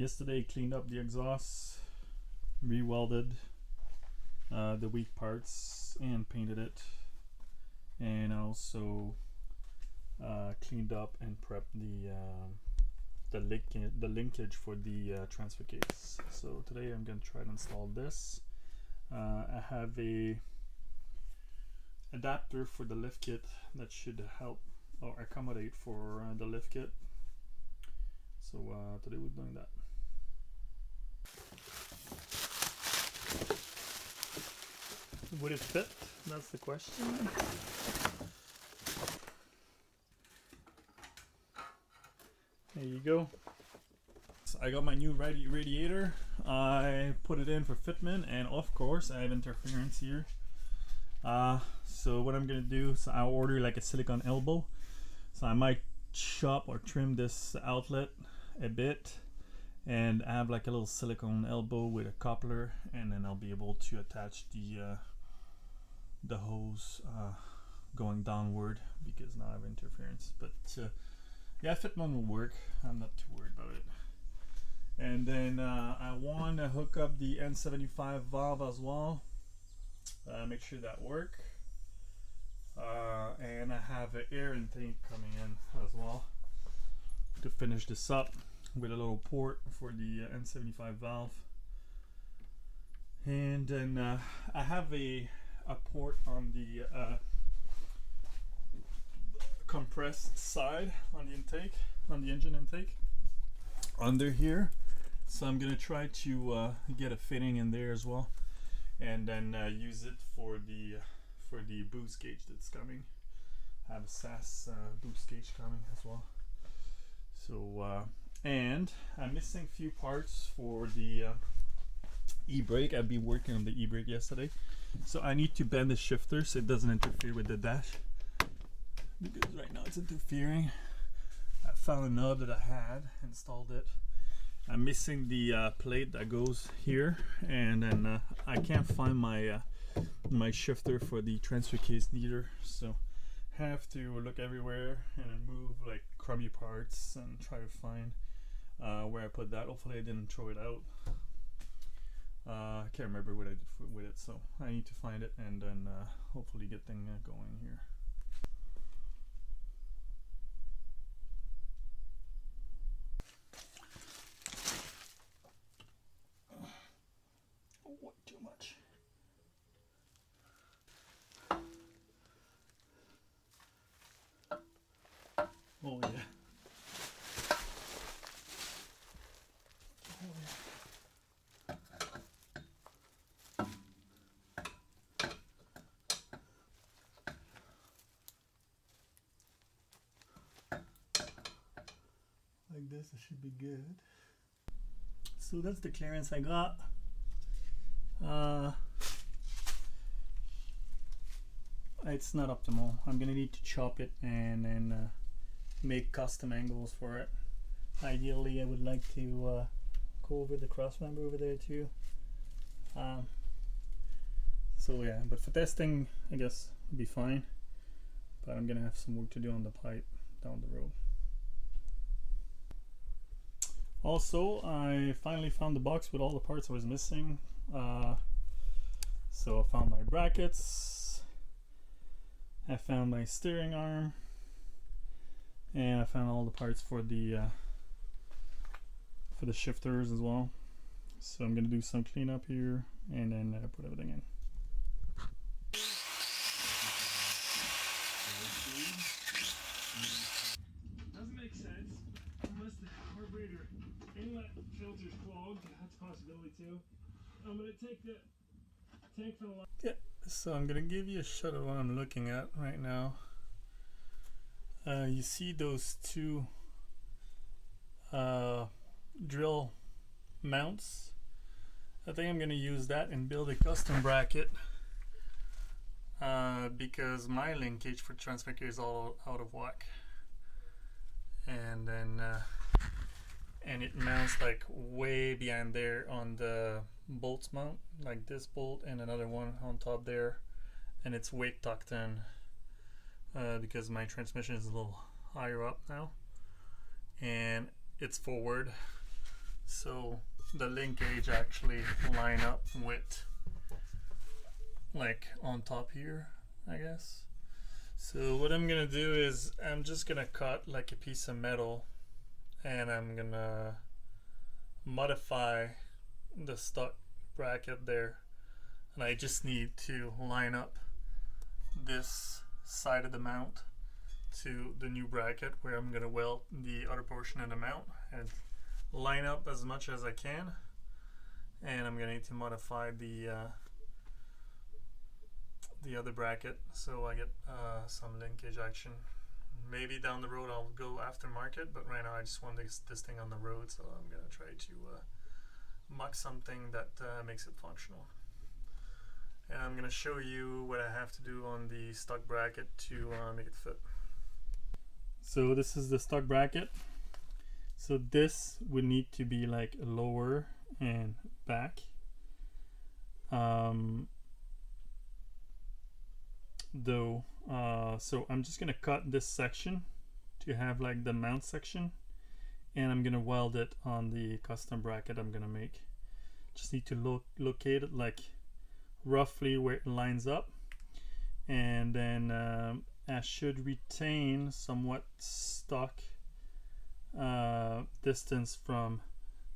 Yesterday cleaned up the exhaust, re-welded the weak parts and painted it, and also cleaned up and prepped the linkage for the transfer case. So today I'm going to try to install this. I have a adapter for the lift kit that should help or accommodate for the lift kit. So today we're doing that. Would it fit? That's the question. There you go. So I got my new radiator. I put it in for fitment, and of course I have interference here. So what I'm gonna do, so I'll order like a silicone elbow. So I might chop or trim this outlet a bit, and I have like a little silicone elbow with a coupler, and then I'll be able to attach the hose going downward, because now I have interference. But yeah, fitment will work. I'm not too worried about it. And then I want to hook up the N75 valve as well. Make sure that works. And I have an air intake coming in as well to finish this up with a little port for the N75 valve. And then I have a port on the compressed side on the intake, on the engine intake under here. So I'm gonna try to get a fitting in there as well, and then use it for the boost gauge that's coming. I have a SAS boost gauge coming as well. So and I'm missing a few parts for the e-brake. I've been working on the e-brake yesterday, so I need to bend the shifter so it doesn't interfere with the dash, because right now it's interfering. I found a nub that I had, installed it. I'm missing the plate that goes here, and then I can't find my my shifter for the transfer case neither, so have to look everywhere and then move like crummy parts and try to find where I put that. Hopefully I didn't throw it out. I can't remember what I did with it, so I need to find it and then hopefully get things going here. Oh, too much. Oh yeah. Oh yeah. Like this, it should be good. So that's the clearance I got. It's not optimal. I'm gonna need to chop it and then make custom angles for it. Ideally, I would like to go over the cross member over there too. So yeah, but for testing, I guess it'll be fine. But I'm gonna have some work to do on the pipe down the road. Also, I finally found the box with all the parts I was missing. So I found my brackets, I found my steering arm, and I found all the parts for the shifters as well. So I'm gonna do some cleanup here and then put everything in. Doesn't make sense unless the carburetor inlet filter's clogged. That's a possibility too. I'm gonna take the tank for the line. Yeah, so I'm gonna give you a shot of what I'm looking at right now. You see those two drill mounts? I think I'm gonna use that and build a custom bracket because my linkage for transfer case is all out of whack, and then and it mounts like way behind there on the bolts mount, like this bolt and another one on top there, and it's way tucked in because my transmission is a little higher up now and it's forward. so the linkage actually line up with like on top here, I guess. So what I'm gonna do is I'm just gonna cut like a piece of metal, and I'm gonna modify the stock bracket there, and I just need to line up this side of the mount to the new bracket where I'm gonna weld the other portion of the mount, and line up as much as I can. And I'm gonna need to modify the other bracket so I get some linkage action. Maybe down the road I'll go aftermarket, but right now I just want this thing on the road, so I'm gonna try to muck something that makes it functional. And I'm gonna show you what I have to do on the stock bracket to make it fit. So this is the stock bracket. So this would need to be like lower and back. So I'm just gonna cut this section to have like the mount section, and I'm gonna weld it on the custom bracket I'm gonna make. Just need to locate it like roughly where it lines up, and then I should retain somewhat stock distance from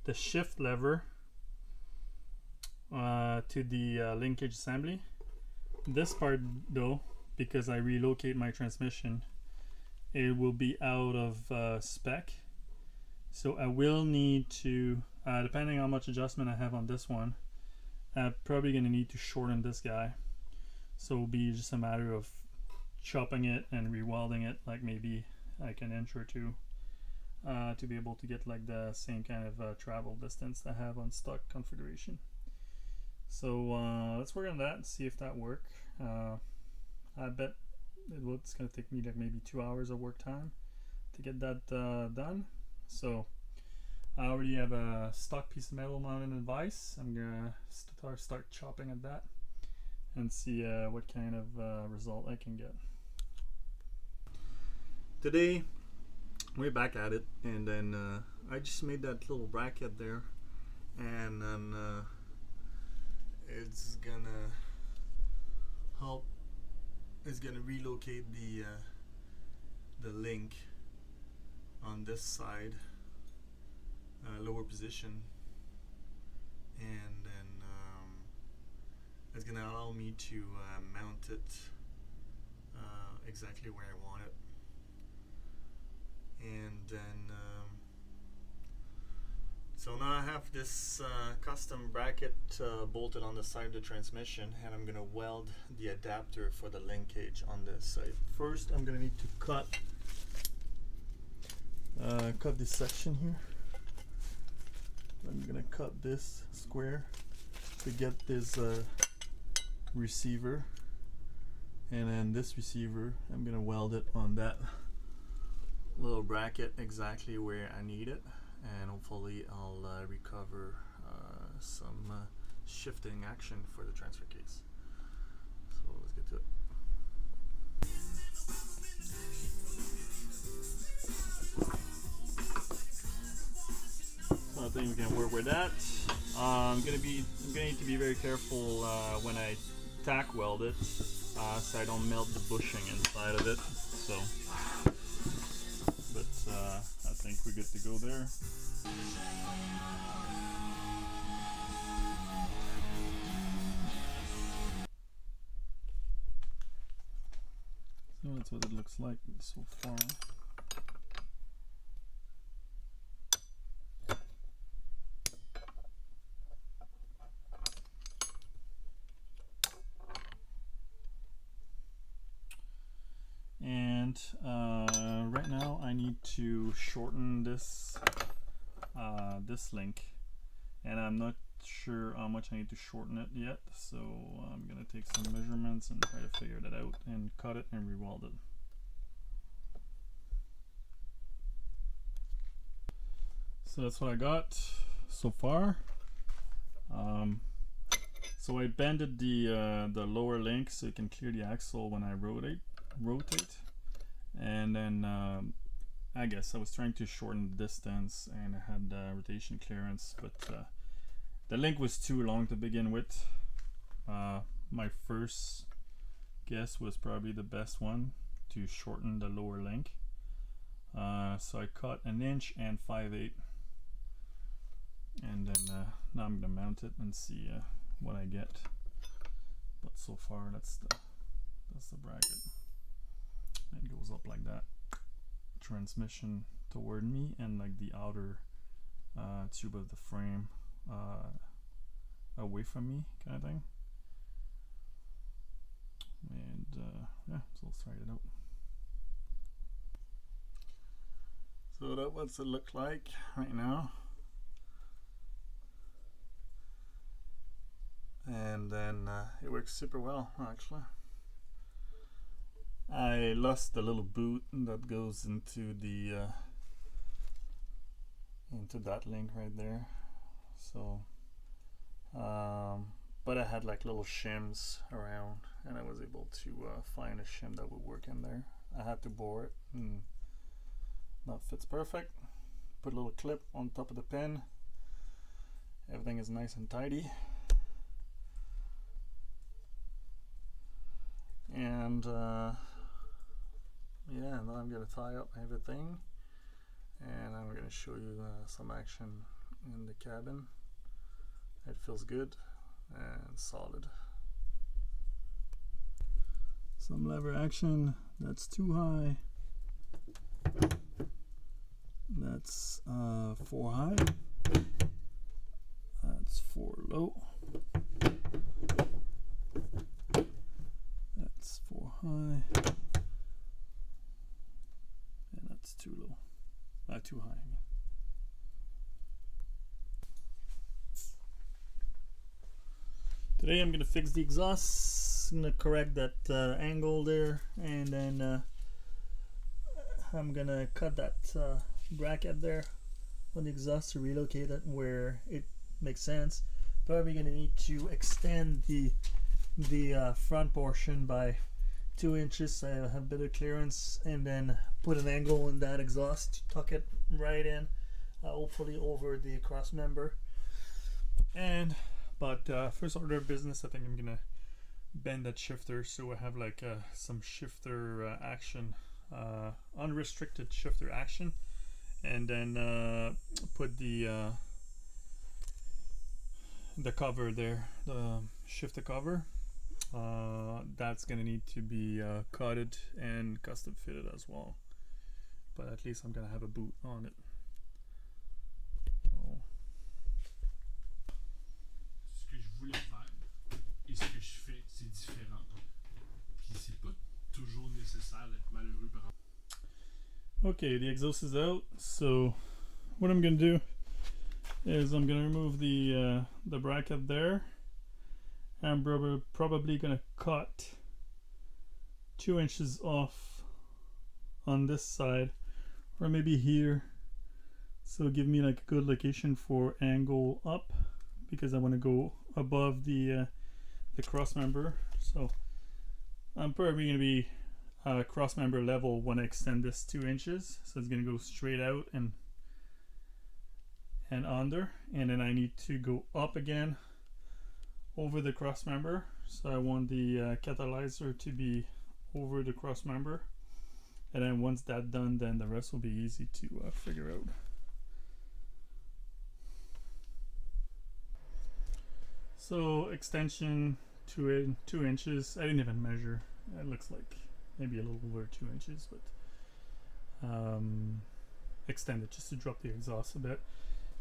the shift lever to the linkage assembly. This part though, because I relocate my transmission, it will be out of spec, so I will need to, depending on how much adjustment I have on this one, I'm probably going to need to shorten this guy. So it'll be just a matter of chopping it and rewelding it like maybe like an inch or two to be able to get like the same kind of travel distance I have on stock configuration. So let's work on that and see if that works. I bet it's going to take me like maybe 2 hours of work time to get that done. So I already have a stock piece of metal mounted in vise. I'm going to start chopping at that and see what kind of result I can get. Today we're back at it, and then I just made that little bracket there, and then it's gonna help. It's gonna relocate the link on this side, lower position, and then it's gonna allow me to mount it exactly where I want it. And then so now I have this custom bracket bolted on the side of the transmission, and I'm gonna weld the adapter for the linkage on this side. First I'm gonna need to cut this section here. I'm gonna cut this square to get this receiver, and then this receiver I'm gonna weld it on that little bracket exactly where I need it, and hopefully I'll recover some shifting action for the transfer case. So let's get to it. So I think we can work with that. I'm gonna need to be very careful when I tack weld it, so I don't melt the bushing inside of it. So. I think we're good to go there. So that's what it looks like so far. And right now I need to shorten this this link, and I'm not sure how much I need to shorten it yet, so I'm gonna take some measurements and try to figure that out and cut it and re-weld it. So that's what I got so far. So I bended the lower link so it can clear the axle when I rotate, and then I guess I was trying to shorten the distance and I had rotation clearance, but the link was too long to begin with. My first guess was probably the best one to shorten the lower link. So I cut 1 inch and 5/8, and then now I'm gonna mount it and see what I get. But so far that's the bracket. It goes up like that. Transmission toward me and like the outer tube of the frame away from me, kind of thing. And yeah, so let's try it out. So that's what it look like right now. And then it works super well, actually. I lost the little boot that goes into the into that link right there. So but I had like little shims around, and I was able to find a shim that would work in there. I had to bore it, and that fits perfect. Put a little clip on top of the pin. Everything is nice and tidy. And yeah, now I'm gonna tie up everything, and I'm gonna show you some action in the cabin. It feels good and solid. Some lever action. That's too high. That's 4 high. That's 4 low. That's 4 high. And that's too low. Too high. Today I'm going to fix the exhaust. I'm going to correct that angle there, and then I'm going to cut that bracket there on the exhaust to relocate it where it makes sense. Probably going to need to extend the front portion by 2 inches so I have better clearance, and then put an angle in that exhaust to tuck it right in, hopefully over the cross member. But first order of business, I think I'm gonna bend that shifter so I have like some shifter action, unrestricted shifter action, and then put the cover there, the shifter cover. That's gonna need to be cutted and custom fitted as well, but at least I'm gonna have a boot on it. Ce que je voulais faire et ce que je fais, c'est différent. Puis c'est pas toujours nécessaire d'être malheureux par rapport. Okay, the exhaust is out, so what I'm gonna do is I'm gonna remove the bracket there. I'm probably gonna cut 2 inches off on this side, or maybe here, so give me like a good location for angle up, because I want to go above the cross member. So I'm probably gonna be cross member level when I extend this 2 inches, so it's gonna go straight out and under, and then I need to go up again over the cross member. So I want the catalyzer to be over the cross member, and then once that's done, then the rest will be easy to figure out. So extension 2 inches. I didn't even measure. It looks like maybe a little over 2 inches, but extend it just to drop the exhaust a bit,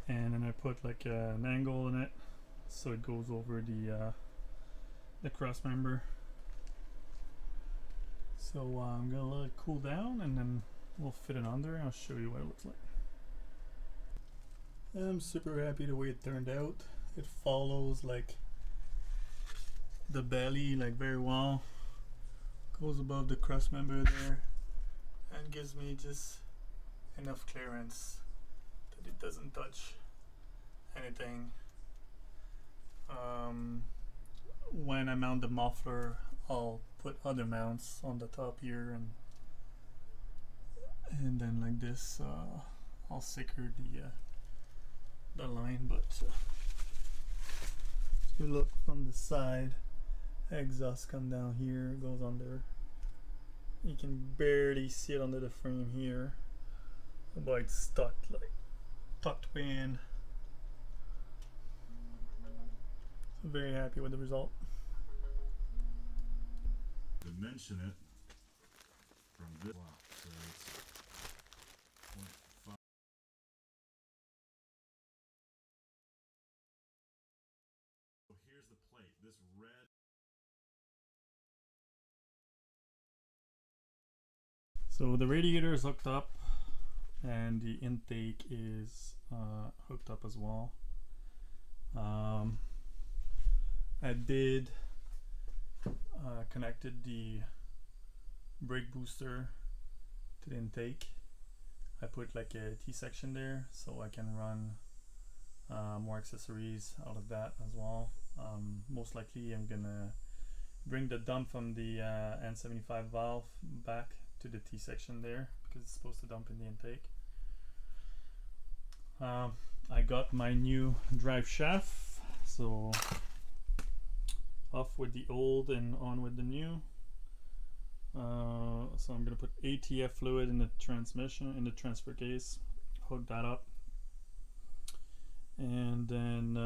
and then I put like an angle in it so it goes over the cross member. So I'm gonna let it cool down, and then we'll fit it under and I'll show you what it looks like. I'm super happy the way it turned out. It follows like the belly like very well, goes above the cross member there, and gives me just enough clearance that it doesn't touch anything. When I mount the muffler, I'll put other mounts on the top here, and then like this, I'll secure the line. But if you look from the side, exhaust come down here, goes under. You can barely see it under the frame here, but it's stuck, like tucked way in. So very happy with the result. Dimension it from this. Wow, so it's 0.5. So here's the plate. This red. So the radiator is hooked up, and the intake is hooked up as well. I did connected the brake booster to the intake. I put like a T-section there so I can run more accessories out of that as well. Most likely I'm gonna bring the dump from the N75 valve back to the T-section there because it's supposed to dump in the intake. I got my new drive shaft, so off with the old and on with the new. So I'm gonna put ATF fluid in the transmission, in the transfer case, hook that up, and then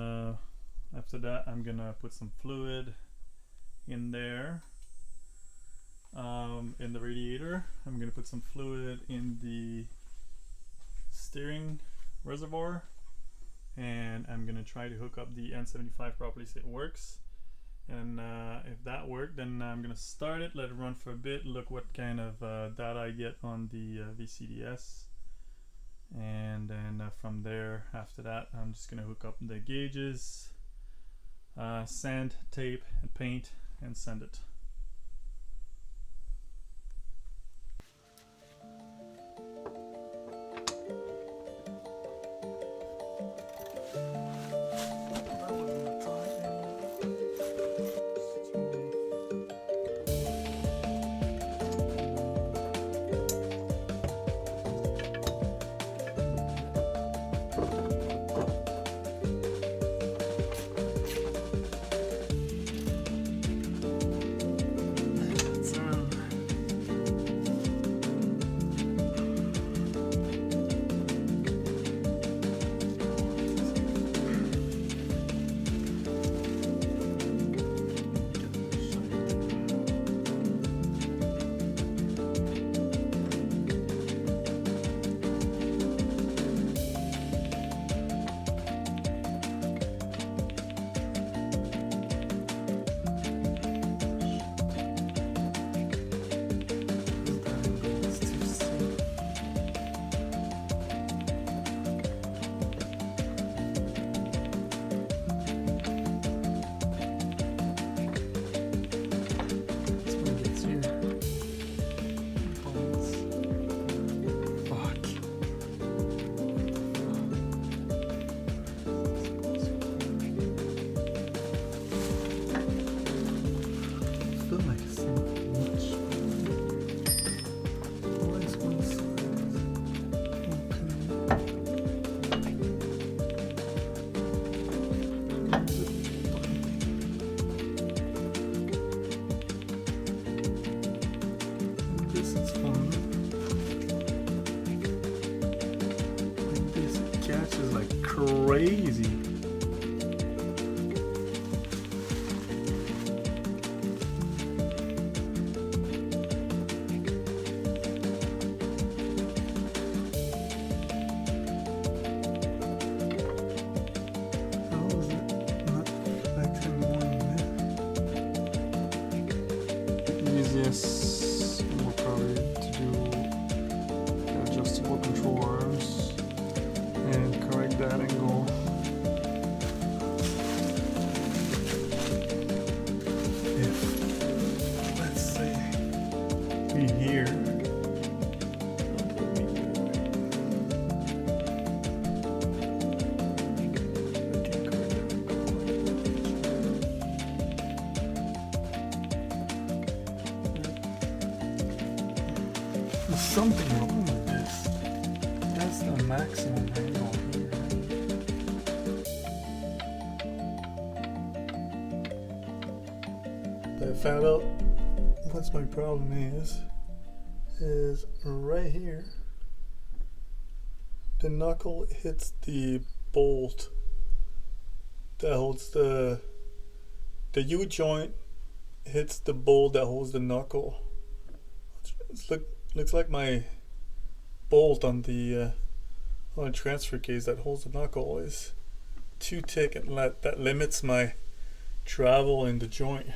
after that I'm gonna put some fluid in there. In the radiator, I'm gonna put some fluid in the steering reservoir, and I'm gonna try to hook up the N75 properly so it works. And if that worked, then I'm gonna start it, let it run for a bit, look what kind of data I get on the VCDS, and then from there, after that, I'm just gonna hook up the gauges, sand, tape, and paint, and send it. Crazy. How is it not affecting more than that? The easiest will probably to do adjustable control arms and correct that angle. If, let's say, we here, there's something wrong with this. a maximum angle here. But I found out what's my problem is right here. The knuckle hits the bolt that holds the U joint hits the bolt that holds the knuckle. Looks like my bolt on the transfer case that holds the knuckle is too thick, and that limits my travel in the joint,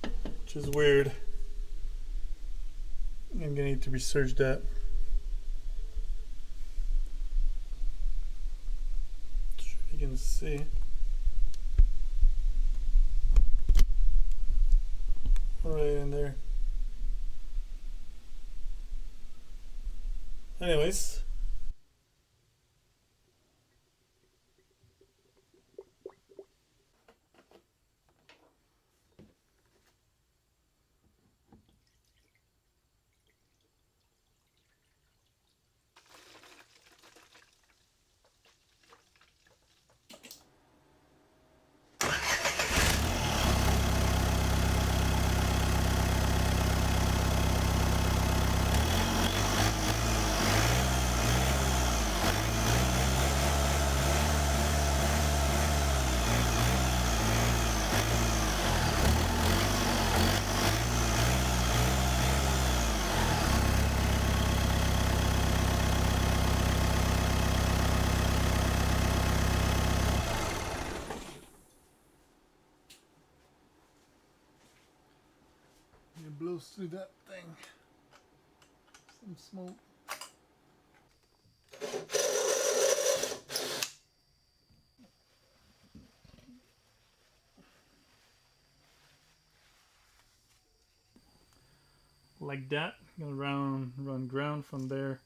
which is weird. I'm gonna need to research that. You can see right in there. Anyways, it blows through that thing. Some smoke. Like that. I'm gonna run ground from there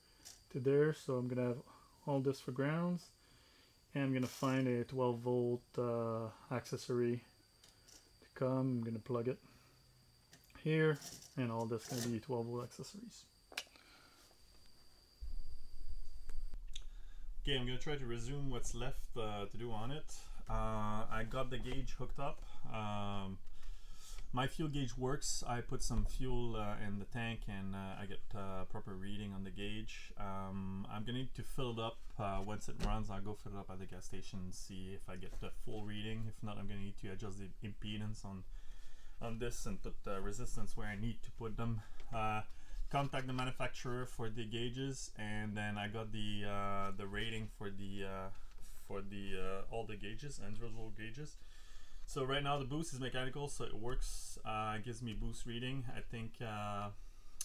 to there. So I'm gonna have all this for grounds, and I'm gonna find a 12 volt accessory to come. I'm gonna plug it here, and all this gonna be 12 volt accessories. Okay, I'm gonna try to resume what's left to do on it. I got the gauge hooked up. My fuel gauge works. I put some fuel in the tank, and I get proper reading on the gauge. I'm gonna need to fill it up once it runs. I'll go fill it up at the gas station and see if I get the full reading. If not, I'm gonna need to adjust the impedance on this and put the resistance where I need to put them. Contact the manufacturer for the gauges, and then I got the rating for the all the gauges, individual gauges. So right now the boost is mechanical, so it works. It gives me boost reading. I think I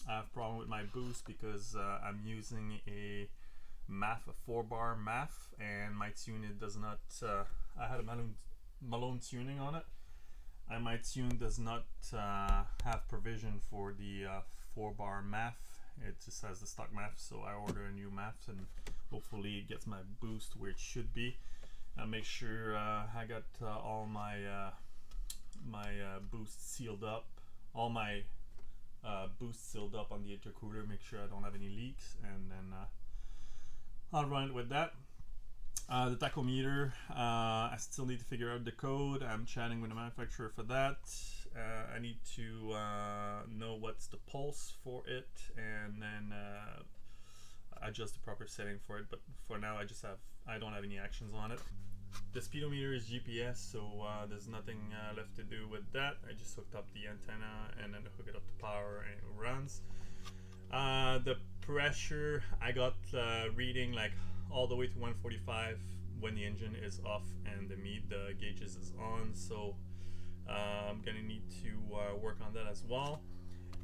have a problem with my boost because I'm using a MAF, a 4-bar MAF, and my tune it does not. I had a Malone tuning on it, and my tune does not have provision for the 4-bar MAF. It just has the stock MAF, so I order a new MAF, and hopefully it gets my boost where it should be. I'll make sure I got all my boost sealed up, all my boost sealed up on the intercooler. Make sure I don't have any leaks, and then I'll run it with that. The tachometer, I still need to figure out the code. I'm chatting with the manufacturer for that. I need to know what's the pulse for it, and then adjust the proper setting for it. But for now, I don't have any actions on it. The speedometer is GPS, so there's nothing left to do with that. I just hooked up the antenna and then hook it up to power, and it runs. The pressure, I got reading like all the way to 145 when the engine is off and the gauges is on, so I'm gonna need to work on that as well.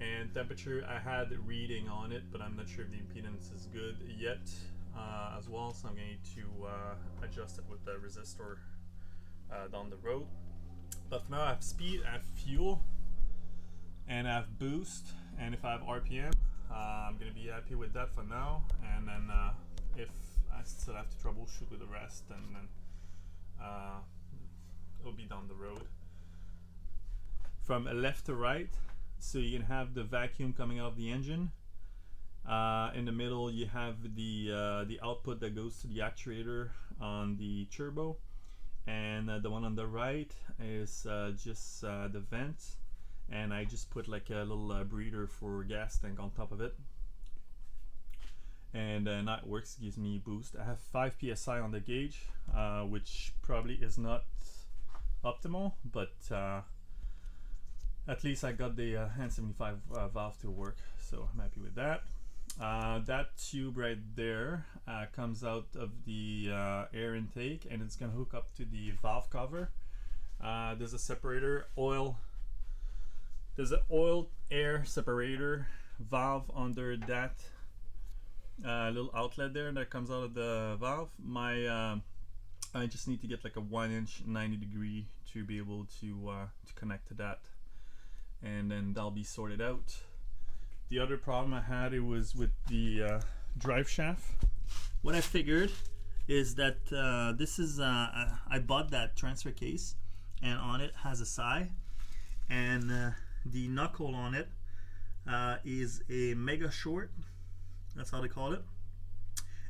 And temperature, I had reading on it, but I'm not sure if the impedance is good yet as well, so I'm gonna need to adjust it with the resistor down the road. But for now, I have speed, I have fuel, and I have boost, and if I have RPM, I'm gonna be happy with that for now. And then if I still have to troubleshoot with the rest, and then it'll be down the road. From left to right, so you can have the vacuum coming out of the engine, In the middle you have the output that goes to the actuator on the turbo, and the one on the right is just the vent, and I just put like a little breather for gas tank on top of it, and now it works, gives me boost. I have 5 psi on the gauge, which probably is not optimal, but at least I got the N75 valve to work, so I'm happy with that. That tube right there comes out of the air intake, and it's gonna hook up to the valve cover. There's a separator oil. There's an oil air separator valve under that little outlet there that comes out of the valve. I just need to get like a 1-inch 90-degree to be able to connect to that, and then that'll be sorted out. The other problem I had, it was with the drive shaft. What I figured is that this is I bought that transfer case, and on it has a SI, and the knuckle on it is a mega short. That's how they call it,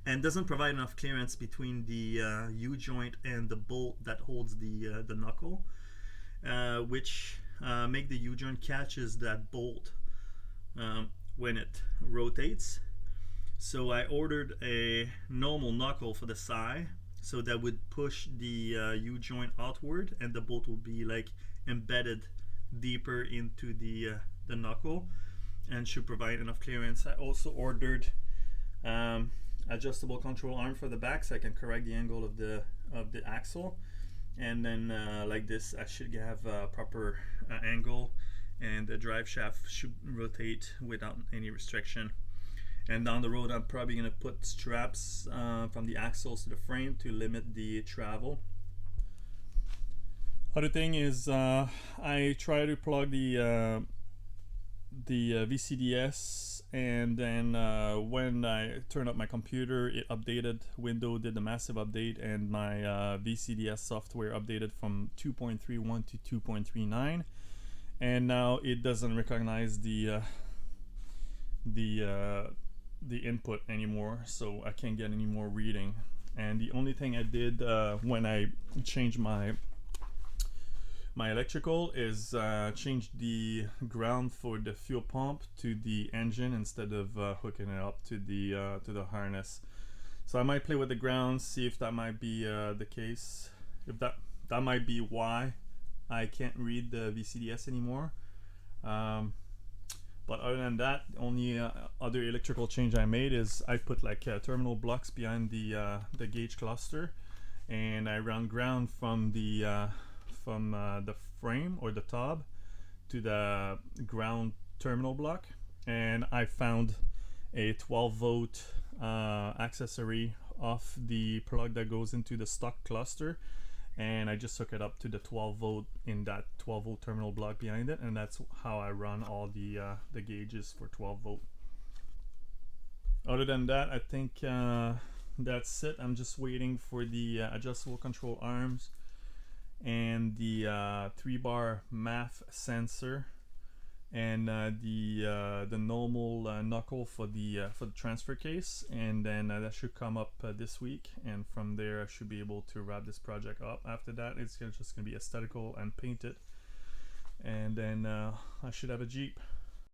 and doesn't provide enough clearance between the U-joint and the bolt that holds the knuckle, which make the U-joint catches that bolt when it rotates. So I ordered a normal knuckle for the SI, so that would push the U-joint outward, and the bolt will be like embedded deeper into the knuckle and should provide enough clearance. I also ordered adjustable control arm for the back, so I can correct the angle of the axle, and then like this I should have a proper angle, and the drive shaft should rotate without any restriction. And down the road I'm probably gonna put straps from the axles to the frame to limit the travel. Other thing is I try to plug the VCDS, and then when I turned up my computer, it updated. Windows did a massive update, and my VCDS software updated from 2.31 to 2.39, and now it doesn't recognize the input anymore, so I can't get any more reading. And the only thing I did when I changed my electrical is change the ground for the fuel pump to the engine instead of hooking it up to the harness. So I might play with the ground, see if that might be the case. If that might be why I can't read the VCDS anymore. But other than that, the only other electrical change I made is I put like terminal blocks behind the gauge cluster, and I run ground from the frame or the tub to the ground terminal block, and I found a 12-volt accessory off the plug that goes into the stock cluster, and I just hook it up to the 12-volt in that 12-volt terminal block behind it, and that's how I run all the gauges for 12-volt. Other than that, I think that's it. I'm just waiting for the adjustable control arms and the 3-bar MAF sensor, and the normal knuckle for the transfer case, and then that should come up this week, and from there I should be able to wrap this project up. After that, it's just gonna be aesthetical and painted, and then I should have a Jeep.